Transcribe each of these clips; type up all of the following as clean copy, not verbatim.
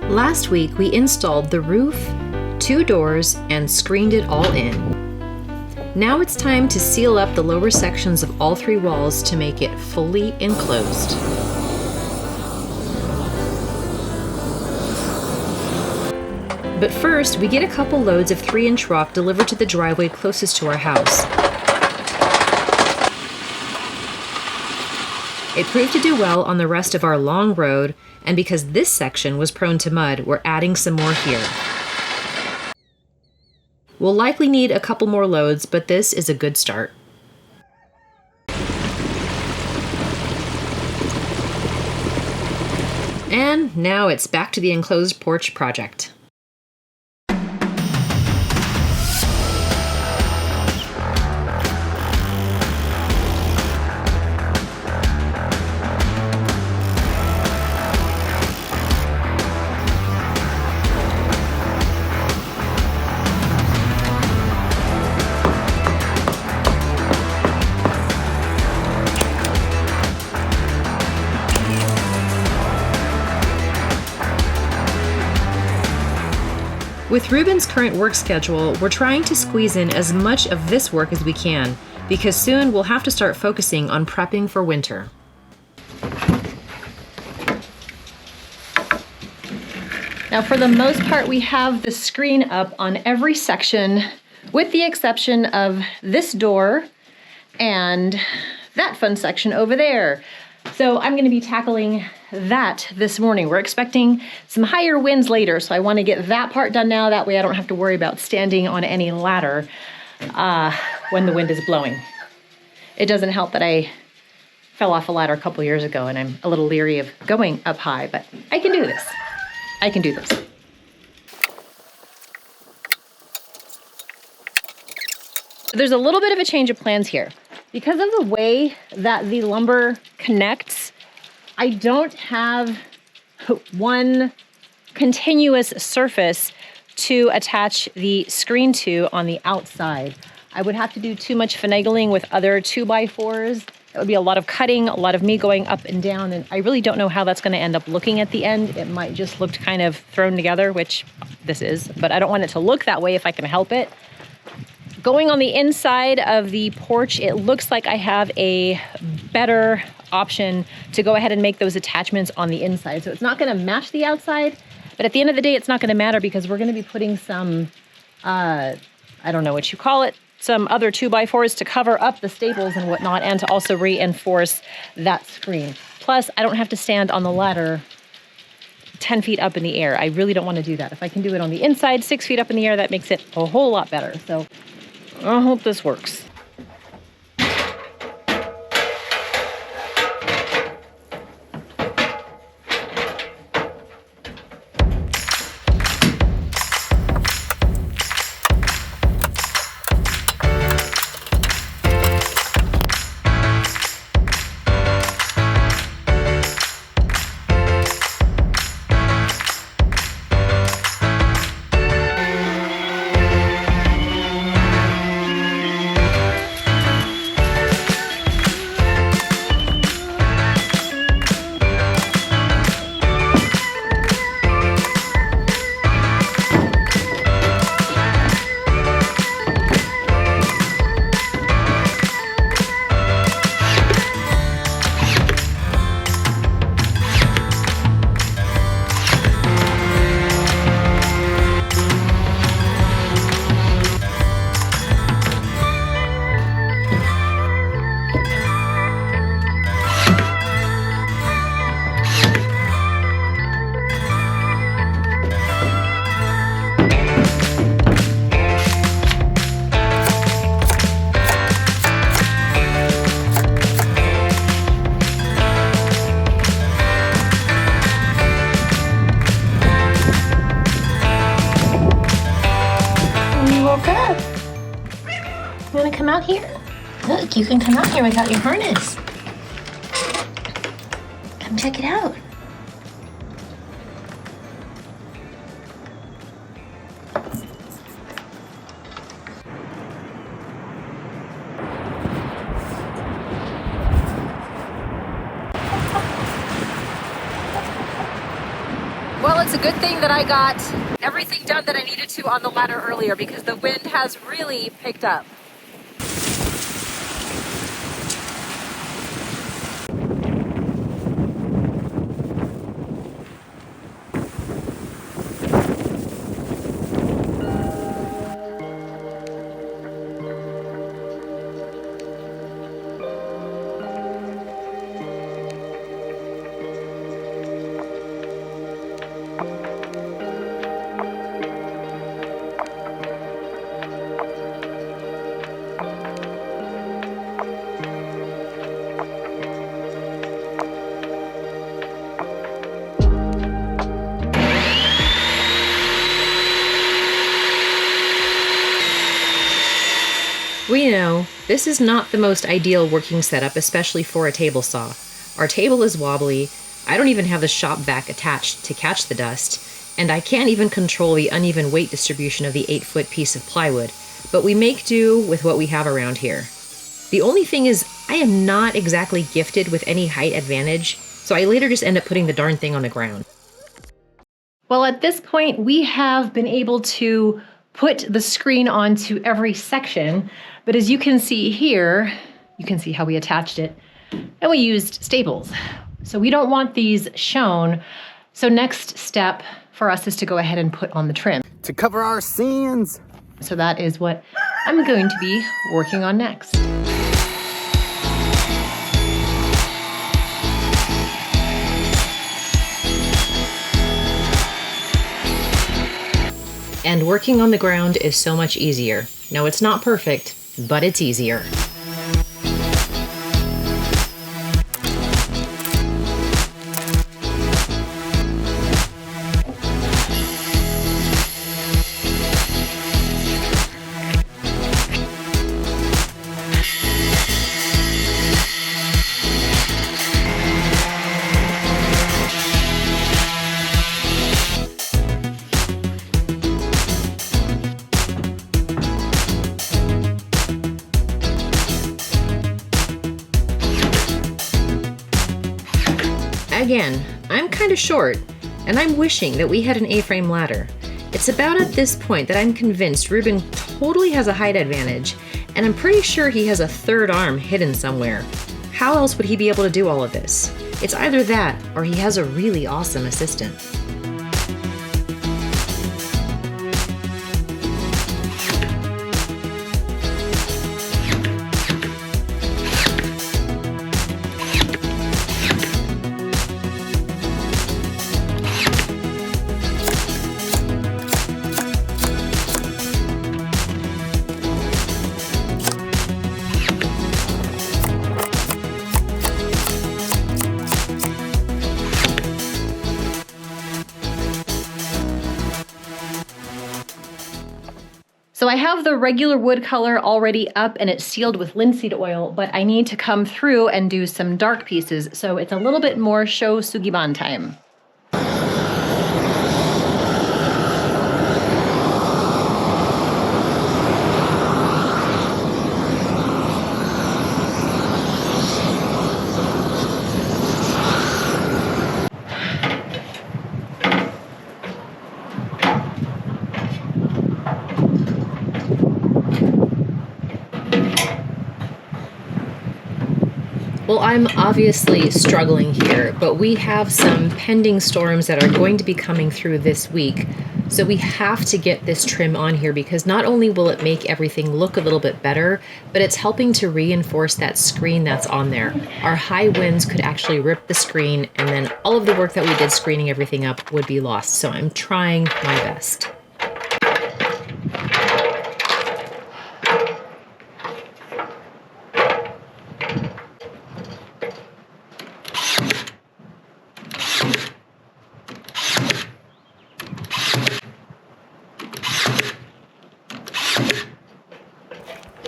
Last week, we installed the roof, 2 doors, and screened it all in. Now it's time to seal up the lower sections of all 3 walls to make it fully enclosed. But first, we get a couple loads of 3-inch rock delivered to the driveway closest to our house. It proved to do well on the rest of our long road, and because this section was prone to mud, we're adding some more here. We'll likely need a couple more loads, but this is a good start. And now it's back to the enclosed porch project. With Ruben's current work schedule, we're trying to squeeze in as much of this work as we can, because soon we'll have to start focusing on prepping for winter. Now, for the most part, we have the screen up on every section, with the exception of this door and that fun section over there. So I'm going to be tackling that this morning. We're expecting some higher winds later, so I want to get that part done now. That way I don't have to worry about standing on any ladder when the wind is blowing. It doesn't help that I fell off a ladder a couple years ago and I'm a little leery of going up high, but I can do this. I can do this. There's a little bit of a change of plans here. Because of the way that the lumber connects, I don't have one continuous surface to attach the screen to on the outside. I would have to do too much finagling with other 2x4s. That would be a lot of cutting, a lot of me going up and down, and I really don't know how that's going to end up looking at the end. It might just look kind of thrown together, which this is, but I don't want it to look that way if I can help it. Going on the inside of the porch, it looks like I have a better option to go ahead and make those attachments on the inside. So it's not going to match the outside, but at the end of the day, it's not going to matter because we're going to be putting some, I don't know what you call it, some other 2x4s to cover up the staples and whatnot, and to also reinforce that screen. Plus, I don't have to stand on the ladder 10 feet up in the air. I really don't want to do that. If I can do it on the inside, 6 feet up in the air, that makes it a whole lot better. So I hope this works. Come out here. Look, you can come out here without your harness. Come check it out. Well, it's a good thing that I got everything done that I needed to on the ladder earlier because the wind has really picked up. We know this is not the most ideal working setup, especially for a table saw. Our table is wobbly, I don't even have the shop vac attached to catch the dust, and I can't even control the uneven weight distribution of the 8-foot piece of plywood, but we make do with what we have around here. The only thing is, I am not exactly gifted with any height advantage, so I later just end up putting the darn thing on the ground. Well, at this point, we have been able to put the screen onto every section, but as you can see here, you can see how we attached it, and we used staples. So we don't want these shown. So next step for us is to go ahead and put on the trim. To cover our sins. So that is what I'm going to be working on next. And working on the ground is so much easier. No, it's not perfect, but it's easier. Again, I'm kind of short, and I'm wishing that we had an A-frame ladder. It's about at this point that I'm convinced Ruben totally has a height advantage, and I'm pretty sure he has a third arm hidden somewhere. How else would he be able to do all of this? It's either that, or he has a really awesome assistant. So I have the regular wood color already up and it's sealed with linseed oil, but I need to come through and do some dark pieces. So it's a little bit more show sugiban time. Well, I'm obviously struggling here, but we have some pending storms that are going to be coming through this week. So we have to get this trim on here because not only will it make everything look a little bit better, but it's helping to reinforce that screen that's on there. Our high winds could actually rip the screen, and then all of the work that we did screening everything up would be lost. So I'm trying my best.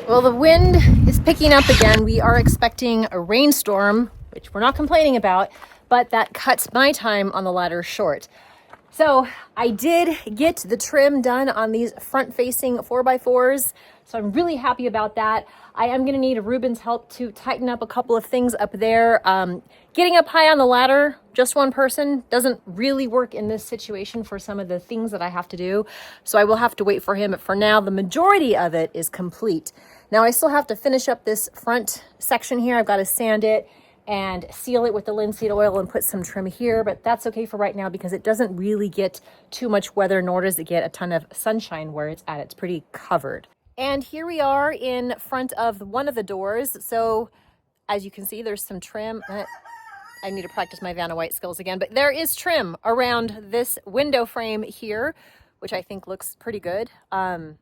Well, the wind is picking up again. We are expecting a rainstorm, which we're not complaining about, but that cuts my time on the ladder short. So I did get the trim done on these front-facing 4x4s, so I'm really happy about that. I am going to need Ruben's help to tighten up a couple of things up there. Getting up high on the ladder, just one person, doesn't really work in this situation for some of the things that I have to do, so I will have to wait for him. But for now, the majority of it is complete. Now I still have to finish up this front section here. I've got to sand it and seal it with the linseed oil and put some trim here, but that's okay for right now because it doesn't really get too much weather, nor does it get a ton of sunshine where it's at. It's pretty covered. And here we are in front of one of the doors. So as you can see, there's some trim. I need to practice my Vanna White skills again, but there is trim around this window frame here, which I think looks pretty good. Yeah,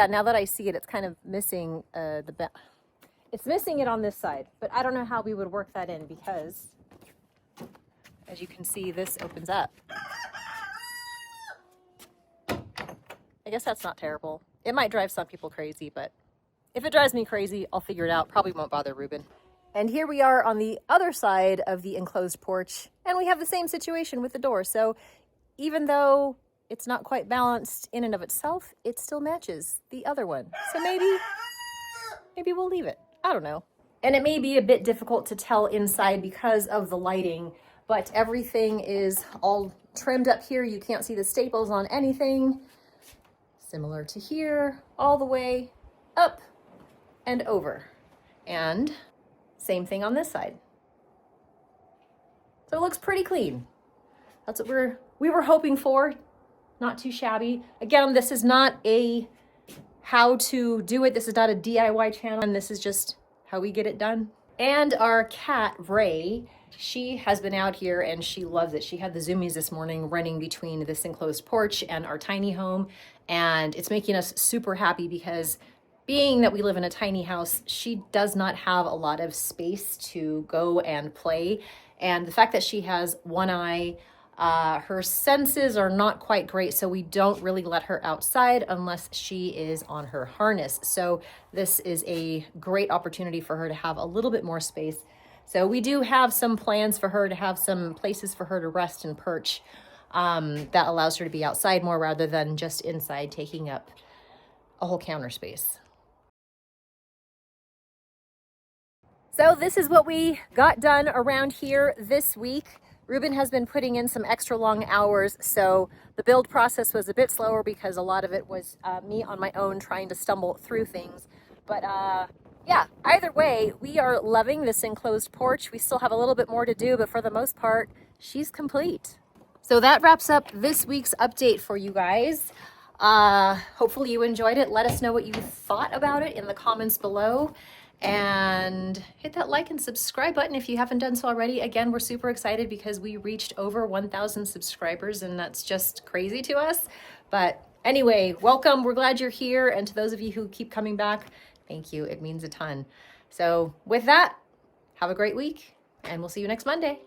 now that I see it, it's kind of missing it's missing it on this side, but I don't know how we would work that in because, as you can see, this opens up. I guess that's not terrible. It might drive some people crazy, but if it drives me crazy, I'll figure it out. Probably won't bother Ruben. And here we are on the other side of the enclosed porch, and we have the same situation with the door. So even though it's not quite balanced in and of itself, it still matches the other one. So maybe we'll leave it. I don't know. And it may be a bit difficult to tell inside because of the lighting, but everything is all trimmed up here. You can't see the staples on anything. Similar to here, all the way up and over. And same thing on this side. So it looks pretty clean. That's what we were hoping for. Not too shabby. Again, this is not a how to do it. This is not a DIY channel, and this is just how we get it done. And our cat, Ray, she has been out here and she loves it. She had the zoomies this morning running between this enclosed porch and our tiny home, and it's making us super happy because being that we live in a tiny house, she does not have a lot of space to go and play. And the fact that she has one eye, her senses are not quite great, so we don't really let her outside unless she is on her harness. So this is a great opportunity for her to have a little bit more space. So we do have some plans for her to have some places for her to rest and perch that allows her to be outside more rather than just inside taking up a whole counter space. So this is what we got done around here this week. Ruben has been putting in some extra long hours, so the build process was a bit slower because a lot of it was me on my own trying to stumble through things. But yeah, either way, we are loving this enclosed porch. We still have a little bit more to do, but for the most part, she's complete. So that wraps up this week's update for you guys. Hopefully you enjoyed it. Let us know what you thought about it in the comments below. And hit that like and subscribe button if you haven't done so already. Again, we're super excited because we reached over 1,000 subscribers, and that's just crazy to us. But anyway, welcome. We're glad you're here. And to those of you who keep coming back, thank you. It means a ton. So with that, have a great week, and we'll see you next Monday.